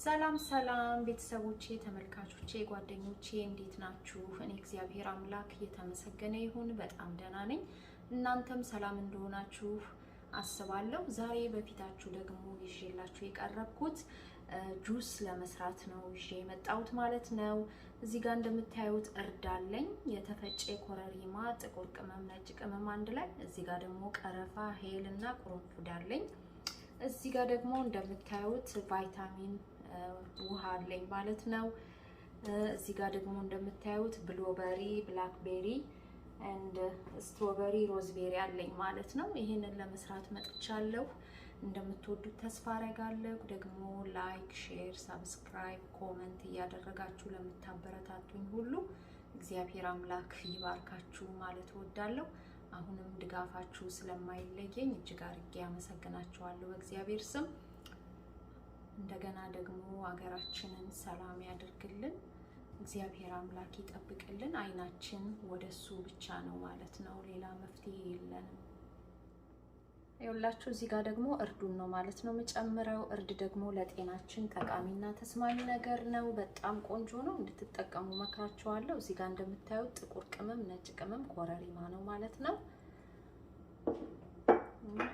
ሰላም ሰላም ቤተሰቦቼ ተመልካቾቼ ጓደኞቼ እንዴት ናችሁ? እኔ እግዚአብሔር አምላክ የተመሰገነ ይሁን በጣም ደህና ነኝ። እናንተም ሰላም እንደሆናችሁ አስባለሁ። ዛሬ በፊታችሁ ደግሞ ይዤላችሁ የቀረብኩት ጁስ ለመስራት ነው ይዤ የመጣሁት ማለት ነው። እዚህ ጋር እንደምታዩት እርድ አለኝ፣ የተፈጨ ኮረሪማ፣ ጥቁር ቅመም፣ ነጭ ቅመም አንድ ላይ። እዚህ ጋር ደግሞ ቀረፋ፣ ሄል እና ቁርንፉድ አለኝ። እዚህ ጋር ደግሞ እንደምታዩት ቫይታሚን ውሃ አለኝ ማለት ነው። እዚህ ጋር ደግሞ እንደምታዩት ብሉበሪ፣ ብላክቤሪ and ስትሮበሪ፣ ሮዝቤሪ አለኝ ማለት ነው። ይሄንን ለመስራት መጥቻለሁ። እንደምትወዱት ተስፋ አደርጋለሁ። ደግሞ ላይክ፣ ሼር፣ ሰብስክራይብ፣ ኮሜንት እያደረጋችሁ ለምታበረታቱኝ ሁሉ እግዚአብሔር አምላክ ይባርካችሁ ማለት እወዳለሁ። አሁንም ድጋፋችሁ ስለማይለየኝ እጅግ አድርጌ አመሰግናችኋለሁ በእግዚአብሔር ስም። እንደገና ደግሞ ሀገራችንን ሰላም ያድርግልን፣ እግዚአብሔር አምላክ ይጠብቅልን። አይናችን ወደሱ ብቻ ነው ማለት ነው፣ ሌላ መፍትሄ የለንም። ይኸውላችሁ እዚህ ጋር ደግሞ እርዱን ነው ማለት ነው የምጨምረው። እርድ ደግሞ ለጤናችን ጠቃሚና ተስማሚ ነገር ነው። በጣም ቆንጆ ነው፣ እንድትጠቀሙ መክራችኋለሁ። እዚህ ጋር እንደምታዩት ጥቁር ቅመም፣ ነጭ ቅመም፣ ኮረሪማ ነው ማለት ነው።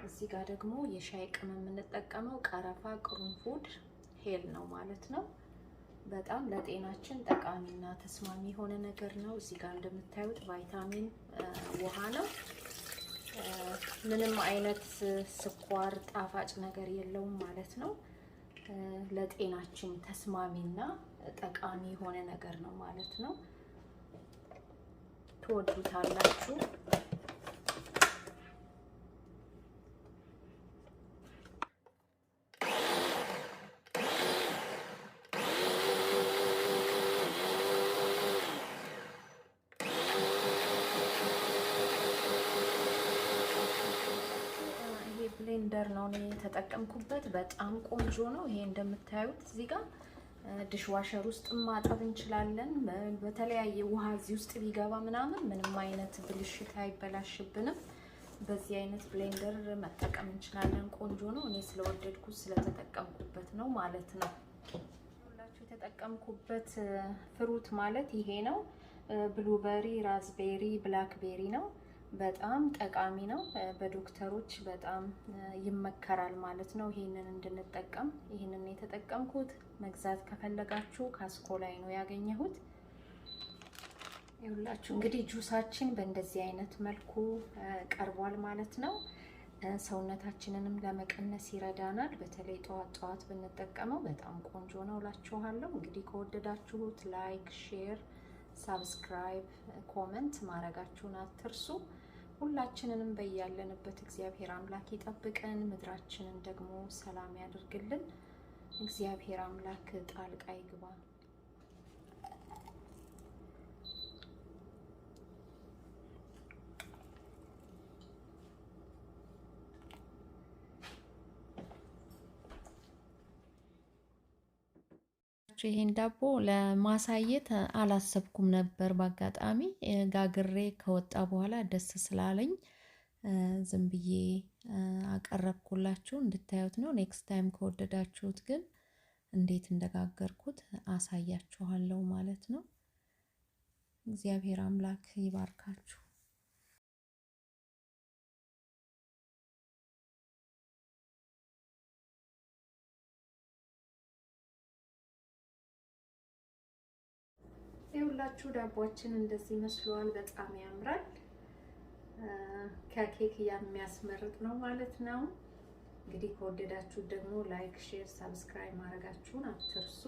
እዚህ ጋር ደግሞ የሻይ ቅመም የምንጠቀመው ቀረፋ፣ ቁርንፉድ፣ ሄል ነው ማለት ነው። በጣም ለጤናችን ጠቃሚና ተስማሚ የሆነ ነገር ነው። እዚህ ጋር እንደምታዩት ቫይታሚን ውሃ ነው። ምንም አይነት ስኳር፣ ጣፋጭ ነገር የለውም ማለት ነው። ለጤናችን ተስማሚና ጠቃሚ የሆነ ነገር ነው ማለት ነው። ትወዱታላችሁ። ብሌንደር ነው የተጠቀምኩበት። በጣም ቆንጆ ነው። ይሄ እንደምታዩት እዚህ ጋር ዲሽዋሸር ውስጥ ማጠብ እንችላለን። በተለያየ ውሃ እዚህ ውስጥ ቢገባ ምናምን ምንም አይነት ብልሽት አይበላሽብንም። በዚህ አይነት ብሌንደር መጠቀም እንችላለን። ቆንጆ ነው። እኔ ስለወደድኩት ስለተጠቀምኩበት ነው ማለት ነው። ሁላችሁ የተጠቀምኩበት ፍሩት ማለት ይሄ ነው። ብሉበሪ፣ ራዝቤሪ፣ ብላክቤሪ ነው። በጣም ጠቃሚ ነው። በዶክተሮች በጣም ይመከራል ማለት ነው ይሄንን እንድንጠቀም። ይሄንን የተጠቀምኩት መግዛት ከፈለጋችሁ ካስኮ ላይ ነው ያገኘሁት። ይኸውላችሁ እንግዲህ ጁሳችን በእንደዚህ አይነት መልኩ ቀርቧል ማለት ነው። ሰውነታችንንም ለመቀነስ ይረዳናል። በተለይ ጠዋት ጠዋት ብንጠቀመው በጣም ቆንጆ ነው እላችኋለሁ። እንግዲህ ከወደዳችሁት ላይክ፣ ሼር፣ ሰብስክራይብ፣ ኮሜንት ማድረጋችሁን አትርሱ። ሁላችንንም በያለንበት እግዚአብሔር አምላክ ይጠብቀን፣ ምድራችንን ደግሞ ሰላም ያድርግልን። እግዚአብሔር አምላክ ጣልቃ ይግባ። ይሄን ዳቦ ለማሳየት አላሰብኩም ነበር። በአጋጣሚ ጋግሬ ከወጣ በኋላ ደስ ስላለኝ ዝም ብዬ አቀረብኩላችሁ እንድታዩት ነው። ኔክስት ታይም ከወደዳችሁት ግን እንዴት እንደጋገርኩት አሳያችኋለሁ ማለት ነው። እግዚአብሔር አምላክ ይባርካችሁ። ይኸውላችሁ ዳቦአችን እንደዚህ መስሏል። በጣም ያምራል። ከኬክ የሚያስመርጥ ነው ማለት ነው። እንግዲህ ከወደዳችሁ ደግሞ ላይክ፣ ሼር፣ ሰብስክራይብ ማድረጋችሁን አትርሱ።